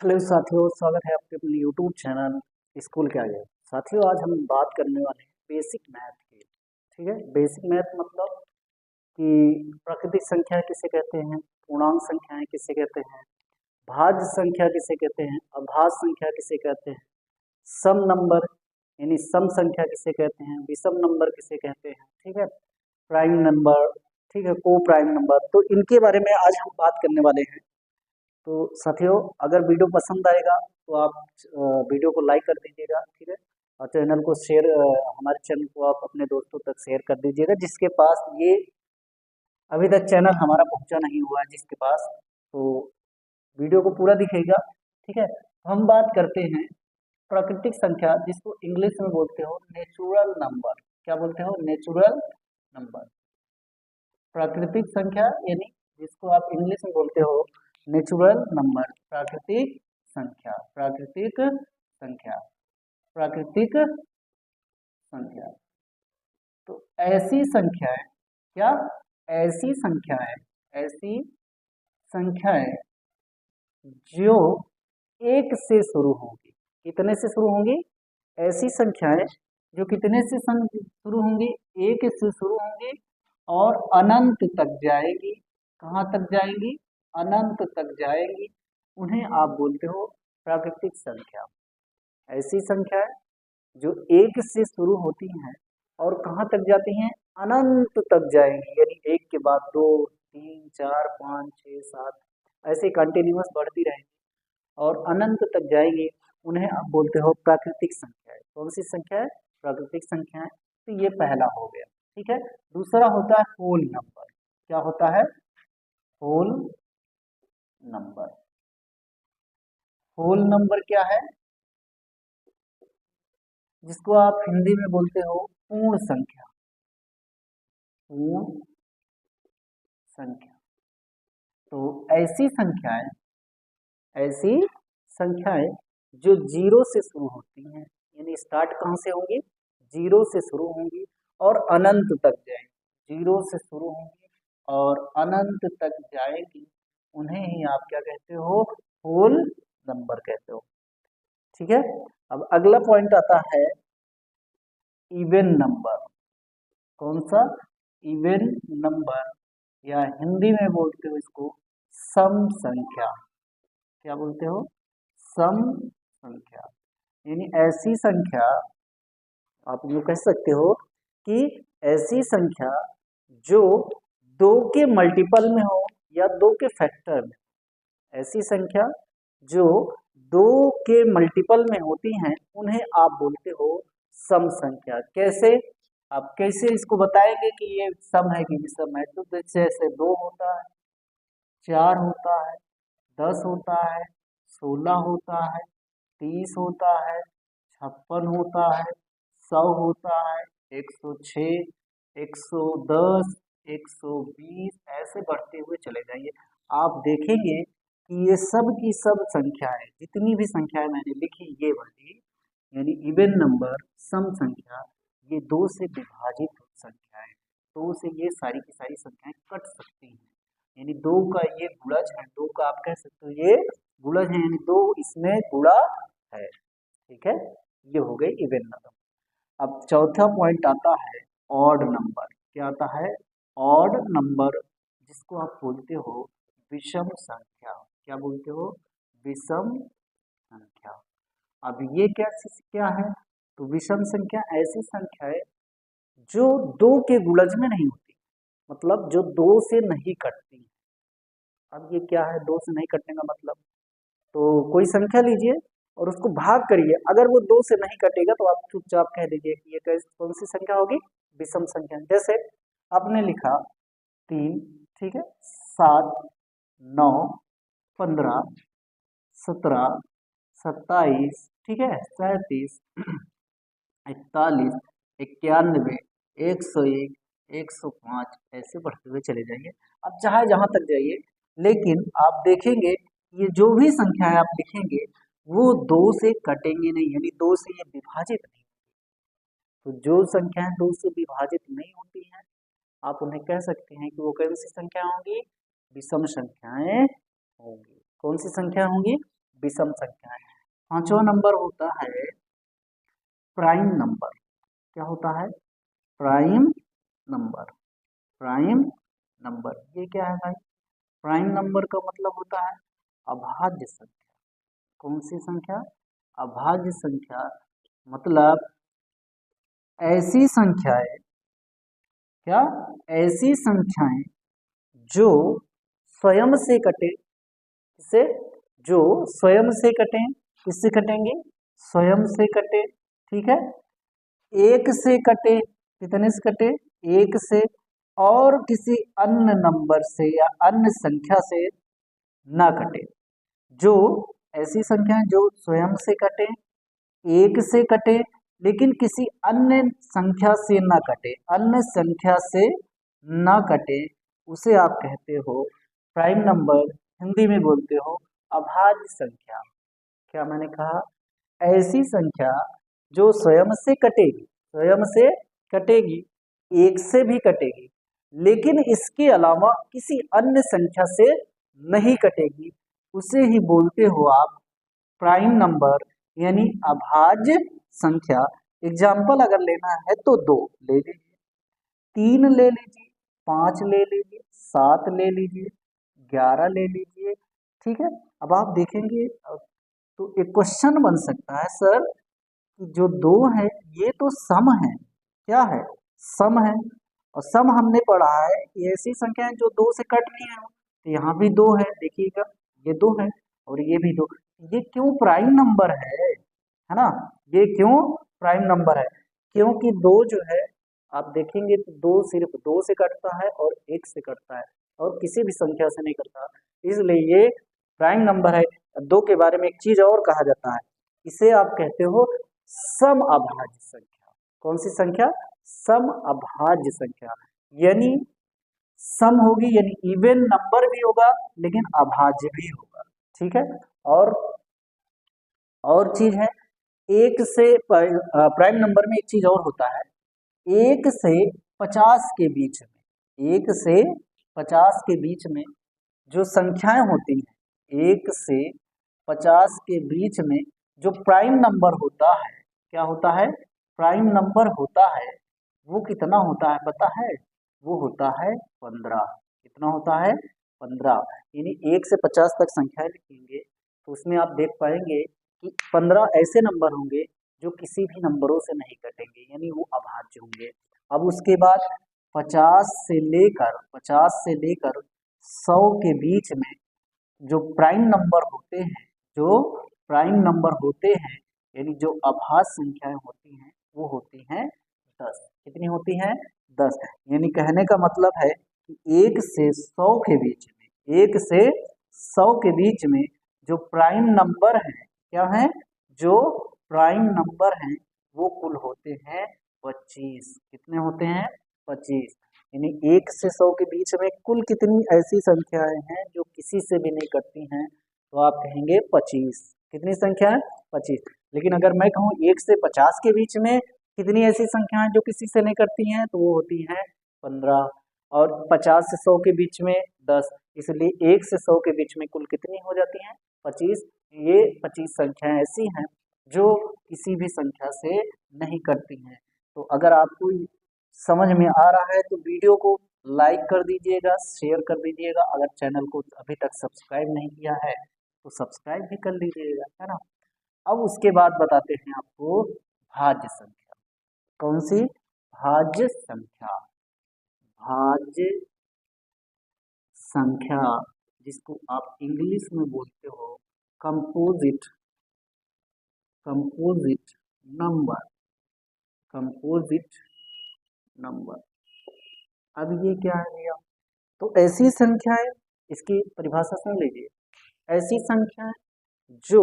Hello साथियों, स्वागत है आपके अपने यूट्यूब चैनल स्कूल के आगे। साथियों, आज हम बात करने वाले हैं बेसिक मैथ की। ठीक है, बेसिक मैथ मतलब कि प्राकृतिक संख्या किसे कहते हैं, पूर्णांक संख्याएं किसे कहते हैं, भाज्य संख्या किसे कहते हैं, अभाज्य संख्या किसे कहते हैं, सम नंबर यानी सम संख्या किसे कहते हैं, विषम नंबर किसे कहते हैं। ठीक है, प्राइम नंबर, ठीक है, को प्राइम नंबर। तो इनके बारे में आज हम बात करने वाले हैं। तो साथियों, अगर वीडियो पसंद आएगा तो आप वीडियो को लाइक कर दीजिएगा। ठीक है, और चैनल को शेयर, हमारे चैनल को आप अपने दोस्तों तक शेयर कर दीजिएगा जिसके पास ये अभी तक चैनल हमारा पहुंचा नहीं हुआ है, जिसके पास। तो वीडियो को पूरा दिखेगा। ठीक है, तो हम बात करते हैं प्राकृतिक संख्या, जिसको इंग्लिश में बोलते हो नेचुरल नंबर। क्या बोलते हो? Natural number. प्राकृतिक संख्या यानी जिसको आप इंग्लिश में बोलते हो नेचुरल नंबर, प्राकृतिक संख्या, प्राकृतिक संख्या, प्राकृतिक संख्या। तो ऐसी संख्याएं, क्या? ऐसी संख्याएं, ऐसी संख्याएं जो एक से शुरू होंगी। कितने से शुरू होंगी? ऐसी संख्याएं जो कितने से शुरू होंगी? एक से शुरू होंगी और अनंत तक जाएगी। कहाँ तक जाएंगी? अनंत तक जाएंगी। उन्हें आप बोलते हो प्राकृतिक संख्या। ऐसी संख्याएं जो एक से शुरू होती हैं और कहाँ तक जाती हैं? अनंत तक जाएंगी, यानी एक के बाद दो, तीन, चार, पाँच, छः, सात, ऐसे कंटिन्यूअस बढ़ती रहेंगी और अनंत तक जाएंगी। उन्हें आप बोलते हो प्राकृतिक संख्याएं। कौन सी संख्या है? प्राकृतिक संख्याएं। तो ये पहला हो गया। ठीक है, दूसरा होता है होल नंबर। क्या होता है? Whole number. होल नंबर क्या है? जिसको आप हिंदी में बोलते हो पूर्ण संख्या। पूर्ण संख्या। तो ऐसी संख्याएं, ऐसी संख्याएं जो जीरो से शुरू होती हैं, यानी स्टार्ट कहाँ से होंगी? जीरो से शुरू होंगी और अनंत तक जाएंगी। जीरो से शुरू होंगी और अनंत तक जाएगी। उन्हें ही आप क्या कहते हो? होल नंबर कहते हो। ठीक है, अब अगला पॉइंट आता है इवन नंबर। कौन सा? इवन नंबर, या हिंदी में बोलते हो इसको सम संख्या। क्या बोलते हो? सम संख्या। यानी ऐसी संख्या, आप यूँ कह सकते हो कि ऐसी संख्या जो दो के मल्टीपल में हो या दो के फैक्टर में। ऐसी संख्या जो दो के मल्टीपल में होती हैं उन्हें आप बोलते हो सम संख्या। कैसे? आप कैसे इसको बताएंगे कि ये सम है कि विषम है? तो जैसे दो होता है, चार होता है, 10 होता है, 16 होता है, 30 होता है, 56 होता है, 100 होता है, 106, 110, 120, ऐसे बढ़ते हुए चले जाइए। आप देखेंगे कि ये सब की सब संख्याएं, जितनी भी संख्याएं मैंने लिखी ये वाली, यानी इवन नंबर, सम संख्या, ये दो से विभाजित संख्याएं। दो से ये सारी की सारी संख्याएं कट सकती हैं। यानी दो का ये गुणज है, दो का आप कह सकते हो ये गुणज है, यानी दो इसमें गुणा है। ठीक है, ये हो गई इवन नंबर। अब चौथा पॉइंट आता है ऑड नंबर। क्या आता है? ऑड नंबर, जिसको आप बोलते हो विषम संख्या। क्या बोलते हो? विषम संख्या। अब ये क्या है? तो विषम संख्या ऐसी संख्या है जो दो के गुणज में नहीं होती, मतलब जो दो से नहीं कटती। अब ये क्या है दो से नहीं कटने का मतलब? तो कोई संख्या लीजिए और उसको भाग करिए, अगर वो दो से नहीं कटेगा तो आप चुपचाप कह दीजिए कि ये कौन सी संख्या होगी? विषम संख्या। जैसे आपने लिखा 3, ठीक है, 7, 9, 15, 17, 27, ठीक है, 37, 41, 91, 101, 105, ऐसे बढ़ते हुए चले जाइए। आप चाहे जहां तक जाइए, लेकिन आप देखेंगे ये जो भी संख्याएं आप लिखेंगे वो दो से कटेंगे नहीं, यानी दो से ये विभाजित नहीं। तो जो संख्याएं दो से विभाजित नहीं होती हैं आप उन्हें कह सकते हैं कि वो कौन सी संख्या होंगी? विषम संख्याएं होंगी। कौन सी संख्या होंगी? विषम संख्याएं। पांचवा नंबर होता है प्राइम नंबर। क्या होता है? Prime number. प्राइम नंबर ये क्या है भाई? प्राइम नंबर का मतलब होता है अभाज्य संख्या। कौन सी संख्या? अभाज्य संख्या। मतलब ऐसी संख्याएं, क्या? ऐसी संख्याएं जो स्वयं से कटे। किससे? जो स्वयं से कटे। किससे कटेंगे? स्वयं से कटे। ठीक है। एक से कटे। कितने से कटे? एक से। और किसी अन्य नंबर से या अन्य संख्या से ना कटे। जो ऐसी संख्याएं जो स्वयं से कटे, एक से कटे, लेकिन किसी अन्य संख्या से ना कटे, अन्य संख्या से ना कटे, उसे आप कहते हो प्राइम नंबर। हिंदी में बोलते हो अभाज्य संख्या। क्या मैंने कहा? ऐसी संख्या जो स्वयं से कटेगी, स्वयं से कटेगी, एक से भी कटेगी, लेकिन इसके अलावा किसी अन्य संख्या से नहीं कटेगी, उसे ही बोलते हो आप प्राइम नंबर, यानी अभाज्य संख्या। एग्जाम्पल अगर लेना है तो 2 ले लीजिए, 3 ले लीजिए, 5 ले लीजिए, 7 ले लीजिए, 11 ले लीजिए। ठीक है। अब आप देखेंगे तो एक क्वेश्चन बन सकता है, सर कि जो 2 है ये तो सम है। क्या है? सम है। और सम हमने पढ़ा है कि ऐसी संख्या है जो 2 से कट रही है। तो यहाँ भी 2 है, देखिएगा ये 2 है और ये भी 2। ये क्यों प्राइम नंबर है ना? ये क्यों प्राइम नंबर है? क्योंकि 2 जो है आप देखेंगे तो 2 सिर्फ 2 से कटता है और 1 से कटता है और किसी भी संख्या से नहीं कटता, इसलिए ये प्राइम नंबर है। 2 के बारे में एक चीज और कहा जाता है, इसे आप कहते हो सम अभाज्य संख्या। कौन सी संख्या? सम अभाज्य संख्या। यानी सम होगी यानी इवन नंबर भी होगा लेकिन अभाज्य भी होगा। ठीक है। और चीज है, एक से प्राइम नंबर में एक चीज और होता है, 1 से 50 के बीच में, 1 से 50 के बीच में जो संख्याएं होती हैं, 1 से 50 के बीच में जो प्राइम नंबर होता है, क्या होता है? प्राइम नंबर होता है। वो कितना होता है पता है? वो होता है 15। कितना होता है? 15। यानी 1 से 50 तक संख्याएं लिखेंगे तो उसमें आप देख पाएंगे कि 15 ऐसे नंबर होंगे जो किसी भी नंबरों से नहीं कटेंगे, यानी वो अभाज्य होंगे। अब उसके बाद 50 से लेकर 100 के बीच में जो प्राइम नंबर होते हैं, जो प्राइम नंबर होते हैं, यानी जो अभाज्य संख्याएं होती हैं, वो होती हैं 10। कितनी होती हैं? 10। यानी कहने का मतलब है कि 1 से 100 के बीच में, 1 से 100 के बीच में जो प्राइम नंबर है, क्या है? जो प्राइम नंबर हैं वो कुल होते हैं 25। कितने होते हैं? 25। यानी 1 से 100 के बीच में कुल कितनी ऐसी संख्याएं हैं जो किसी से भी नहीं कटती हैं, तो आप कहेंगे 25। कितनी संख्या है? 25। लेकिन अगर मैं कहूँ 1 से 50 के बीच में कितनी ऐसी संख्याएं जो किसी से नहीं कटती हैं, तो वो होती हैं 15। और 50 से 100 के बीच में 10, इसलिए 1 से 100 के बीच में कुल कितनी हो जाती हैं? 25। ये 25 संख्याएं ऐसी हैं जो किसी भी संख्या से नहीं कटती हैं। तो अगर आपको समझ में आ रहा है तो वीडियो को लाइक कर दीजिएगा, शेयर कर दीजिएगा। अगर चैनल को अभी तक सब्सक्राइब नहीं किया है तो सब्सक्राइब भी कर लीजिएगा, है ना। अब उसके बाद बताते हैं आपको भाज्य संख्या। कौन सी? भाज्य संख्या। भाज्य संख्या जिसको आप इंग्लिश में बोलते हो composite, composite number, composite number. अब ये क्या है भैया? तो ऐसी संख्याएं, इसकी परिभाषा सुन लीजिए। ऐसी संख्याएं जो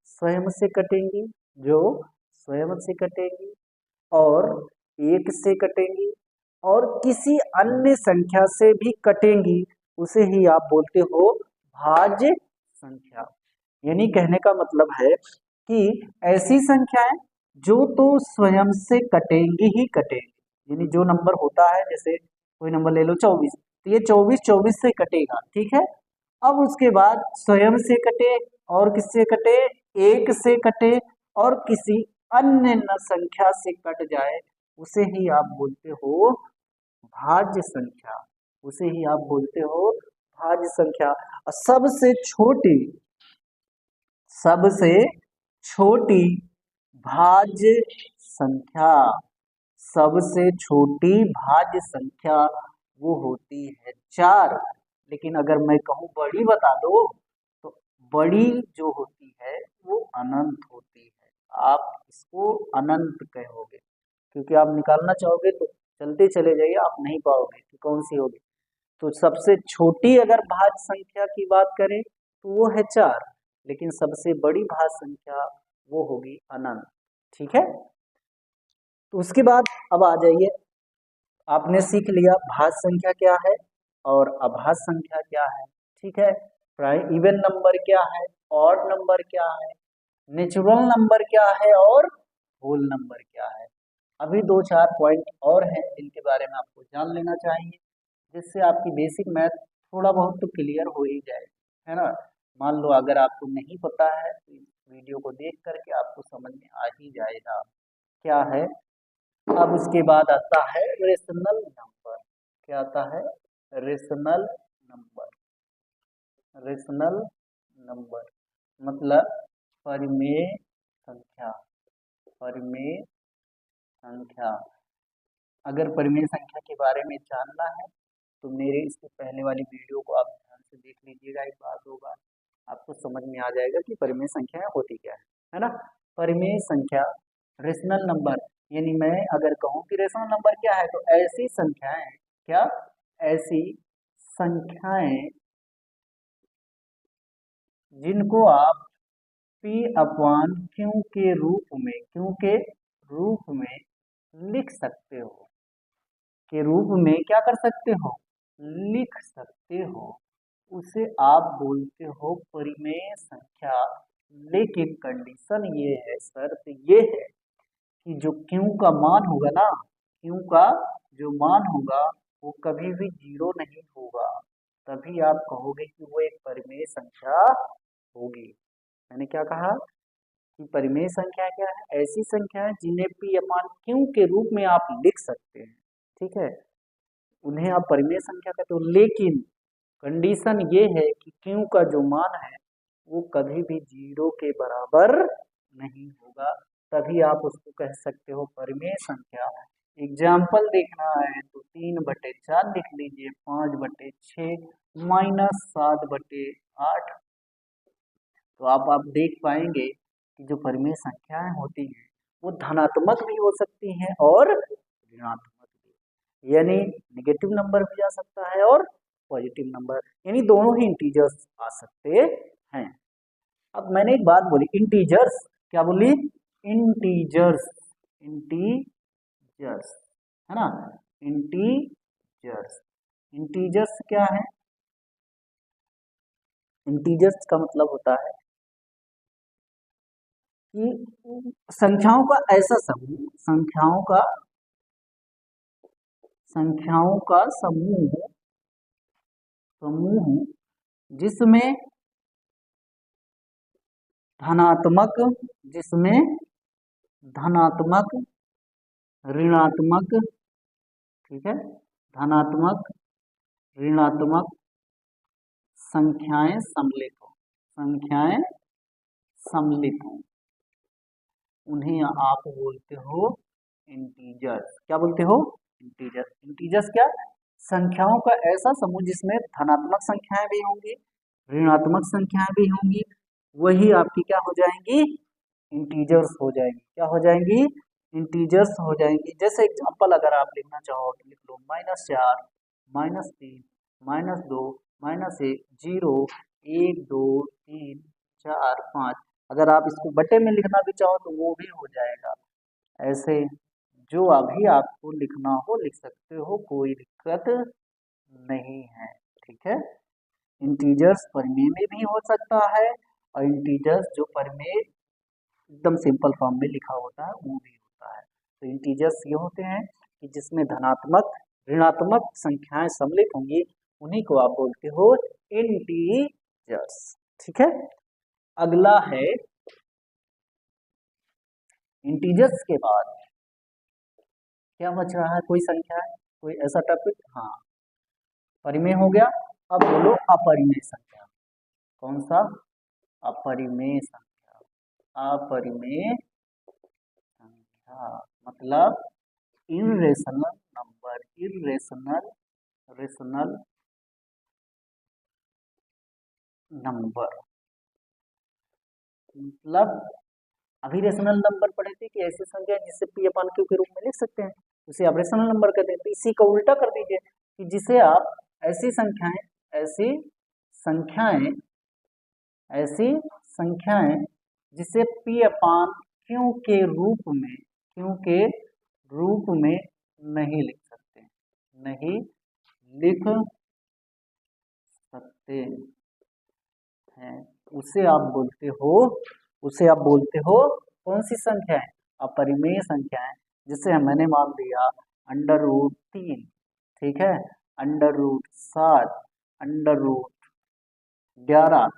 स्वयं से कटेंगी, जो स्वयं से कटेंगी और 1 से कटेंगी और किसी अन्य संख्या से भी कटेंगी, उसे ही आप बोलते हो भाज्य संख्या। यानी कहने का मतलब है कि ऐसी संख्याएं जो तो स्वयं से कटेंगी ही कटेंगी, यानी जो नंबर होता है, जैसे कोई नंबर ले लो 24, तो ये 24 24 से कटेगा, ठीक है। अब उसके बाद स्वयं से कटे और किससे कटे, एक से कटे और किसी अन्य न संख्या से कट जाए, उसे ही आप बोलते हो भाज्य संख्या, उसे ही आप बोलते हो भाज्य संख्या। और सबसे छोटी भाज्य संख्या, सबसे छोटी भाज्य संख्या वो होती है 4। लेकिन अगर मैं कहूँ बड़ी बता दो, तो बड़ी जो होती है वो अनंत होती है, आप इसको अनंत कहोगे, क्योंकि आप निकालना चाहोगे तो चलते चले जाइए, आप नहीं पाओगे कि कौन सी होगी। तो सबसे छोटी अगर भाज्य संख्या की बात करें तो वो है 4, लेकिन सबसे बड़ी भाज्य संख्या वो होगी अनंत। ठीक है, तो उसके बाद अब आ जाइए, आपने सीख लिया भाज्य संख्या क्या है और अभाज्य संख्या क्या है। ठीक है, प्राइम इवन नंबर क्या है, ऑड नंबर क्या है, नेचुरल नंबर क्या है और होल नंबर क्या है। अभी 2-4 पॉइंट और हैं जिनके बारे में आपको जान लेना चाहिए, जिससे आपकी बेसिक मैथ थोड़ा बहुत तो क्लियर हो ही जाए, है ना। मान लो अगर आपको नहीं पता है तो इस वीडियो को देख करके आपको समझ में आ ही जाएगा क्या है। अब उसके बाद आता है रेशनल नंबर। क्या आता है, रेशनल नंबर। रेशनल नंबर मतलब परिमेय संख्या, परिमेय संख्या। अगर परिमेय संख्या के बारे में जानना है तो मेरे इससे पहले वाली वीडियो को आप ध्यान से देख लीजिएगा एक बार 2 बार, आपको समझ में आ जाएगा कि परिमेय संख्या होती क्या है ना। परिमेय संख्या, रेशनल नंबर, यानी मैं अगर कहूँ कि रेशनल नंबर क्या है, तो ऐसी संख्याएं, क्या, ऐसी संख्याएं जिनको आप P/Q के रूप में, क्यों के रूप में लिख सकते हो, के रूप में क्या कर सकते हो, लिख सकते हो, उसे आप बोलते हो परिमेय संख्या। लेकिन कंडीशन ये है, शर्त ये है कि जो Q का मान होगा ना, Q का जो मान होगा वो कभी भी 0 नहीं होगा, तभी आप कहोगे कि वो एक परिमेय संख्या होगी। मैंने क्या कहा कि परिमेय संख्या क्या है, ऐसी संख्या है जिन्हें P/Q के रूप में आप लिख सकते हैं। ठीक है, उन्हें आप परिमेय संख्या कहते हो, लेकिन कंडीशन ये है कि Q का जो मान है वो कभी भी 0 के बराबर नहीं होगा, तभी आप उसको कह सकते हो परिमेय संख्या। एग्जाम्पल देखना है तो 3/4 लिख लीजिए, 5/6 -7/8। तो आप देख पाएंगे कि जो परिमेय संख्याएं होती हैं वो धनात्मक भी हो सकती हैं और ऋणात्मक भी, यानी निगेटिव नंबर भी आ सकता है और पॉजिटिव नंबर, यानी दोनों ही इंटीजर्स आ सकते हैं। अब मैंने एक बात बोली, इंटीजर्स, क्या बोली, इंटीजर्स, इंटीजर्स, है ना, इंटीजर्स। इंटीजर्स क्या है, इंटीजर्स का मतलब होता है कि संख्याओं का ऐसा समूह, संख्याओं का समूह जिसमें धनात्मक, जिसमें धनात्मक, ऋणात्मक, ठीक है, धनात्मक, ऋणात्मक संख्याएं सम्मिलित हो, संख्याएं सम्मिलित हो, उन्हें आप बोलते हो इंटीजर्स। क्या बोलते हो, इंटीजर्स। इंटीजर्स क्या, संख्याओं का ऐसा समूह जिसमें धनात्मक संख्याएं भी होंगी, ऋणात्मक संख्याएं भी होंगी, वही आपकी क्या हो जाएंगी, इंटीजर्स हो जाएंगी। क्या हो जाएंगी, इंटीजर्स हो जाएंगी। जैसे एग्जांपल अगर आप लिखना चाहो तो लिख लो -4, -3, -2, -1, 0, 1, 2, 3, 4, 5। अगर आप इसको बटे में लिखना भी चाहो तो वो भी हो जाएगा। ऐसे जो अभी आपको लिखना हो लिख सकते हो, कोई दिक्कत नहीं है। ठीक है, इंटीजर्स परिमेय में भी हो सकता है और इंटीजर्स जो परिमेय एकदम सिंपल फॉर्म में लिखा होता है वो भी होता है। तो इंटीजर्स ये होते हैं कि जिसमें धनात्मक, ऋणात्मक संख्याएं सम्मिलित होंगी, उन्हीं को आप बोलते हो इंटीजर्स। ठीक है, अगला है इंटीजर्स के बाद क्या बच रहा है, कोई संख्या है, कोई ऐसा टॉपिक? हाँ, परिमेय हो गया। अब बोलो अपरिमेय संख्या। कौन सा? अपरिमेय संख्या। अपरिमेय संख्या मतलब इर्रेशनल नंबर। रेशनल नंबर मतलब अभी रेशनल नंबर पढ़े थे कि ऐसी संख्या जिसे पी अपान क्यू के रूप में लिख सकते हैं, उसे आप रेशनल नंबर कहते हैं। तो इसी का उल्टा कर दीजिए कि जिसे आप ऐसी संख्याएं ऐसी संख्याएं जिसे पी अपान क्यू के रूप में नहीं लिख सकते, नहीं लिख सकते हैं, उसे आप बोलते हो कौन सी संख्या है? अपरिमेय संख्या है। जिसे मैंने मान लिया √3, ठीक है, √7, √11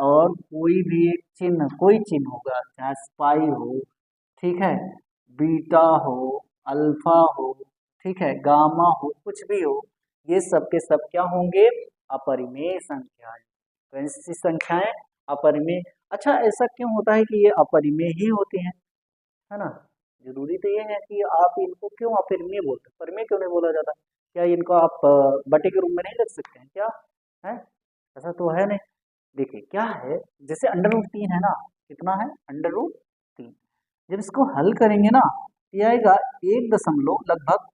और कोई भी एक कोई चिन्ह होगा, चाहे स्पाई हो, ठीक है, बीटा हो, अल्फा हो, ठीक है, गामा हो, कुछ भी हो, ये सब के सब क्या होंगे? अपरिमेय संख्याएं। तो ऐसी संख्याएं अपरिमेय। अच्छा, ऐसा क्यों होता है कि ये अपरिमेय ही होती हैं, है ना? जरूरी तो ये है कि आप इनको क्यों अपरिमेय बोलते हैं, परिमेय क्यों नहीं बोला जाता? क्या इनको आप बटे के रूप में नहीं रख सकते हैं क्या? है, ऐसा तो है नहीं। देखिए क्या है, जैसे √3 है ना, कितना है? √3। जब इसको हल करेंगे ना, ये आएगा 1 लगभग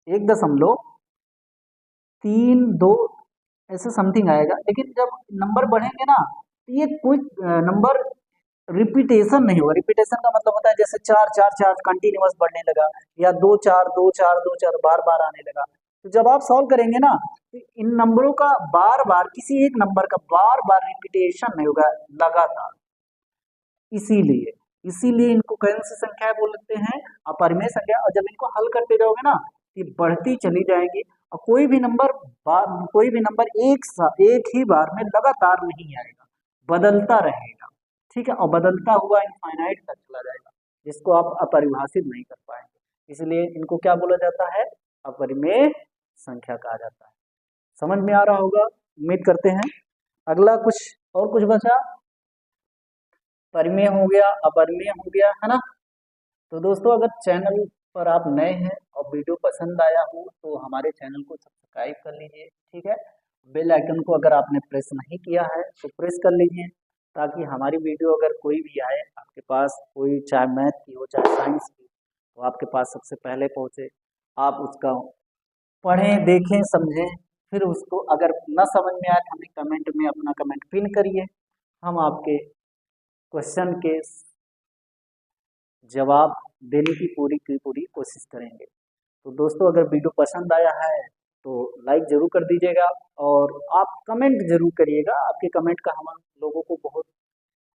1.32 ऐसे समथिंग आएगा। लेकिन जब नंबर बढ़ेंगे ना, तो ये कोई नंबर रिपीटेशन नहीं होगा। रिपीटेशन का मतलब होता है जैसे 4 4 4 कंटिन्यूअस बढ़ने लगा, या 2 4 2 4 2 4 बार बार आने लगा। तो जब आप सॉल्व करेंगे ना, तो इन नंबरों का बार बार, किसी एक नंबर का बार बार रिपीटेशन नहीं होगा, लगातार। इसीलिए इसीलिए इनको कौन सी संख्या बोलते हैं? अपरिमेय संख्या। और जब इनको हल करते जाओगे ना, ये बढ़ती चली जाएगी, और कोई भी नंबर एक ही बार में लगातार नहीं आएगा, बदलता रहेगा। ठीक है, और बदलता हुआ इनफाइनाइट तक चला जाएगा, जिसको आप अपरिभाषित नहीं कर पाएंगे। इसलिए इनको क्या बोला जाता है? अपरिमेय संख्या कहा जाता है। समझ में आ रहा होगा, उम्मीद करते हैं। अगला कुछ बचा? परिमेय हो गया, अपरिमेय हो गया, है ना? तो दोस्तों, अगर चैनल पर आप नए हैं और वीडियो पसंद आया हो तो हमारे चैनल को सब्सक्राइब कर लीजिए, ठीक है। बेल आइकन को अगर आपने प्रेस नहीं किया है तो प्रेस कर लीजिए, ताकि हमारी वीडियो अगर कोई भी आए आपके पास, कोई चाहे मैथ की हो चाहे साइंस की, तो आपके पास सबसे पहले पहुंचे। आप उसका पढ़ें, देखें, समझें, फिर उसको अगर न समझ में आए हमें कमेंट में अपना कमेंट पिन करिए। हम आपके क्वेश्चन के जवाब देने की पूरी कोशिश करेंगे। तो दोस्तों, अगर वीडियो पसंद आया है तो लाइक जरूर कर दीजिएगा, और आप कमेंट जरूर करिएगा। आपके कमेंट का हम लोगों को बहुत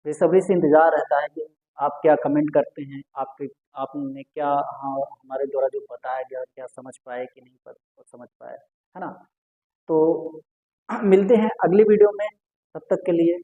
बेसब्री से इंतजार रहता है कि आप क्या कमेंट करते हैं, आपने क्या, हाँ, हमारे द्वारा जो बताया गया क्या समझ पाए कि नहीं समझ पाए, है ना? तो मिलते हैं अगली वीडियो में, तब तक के लिए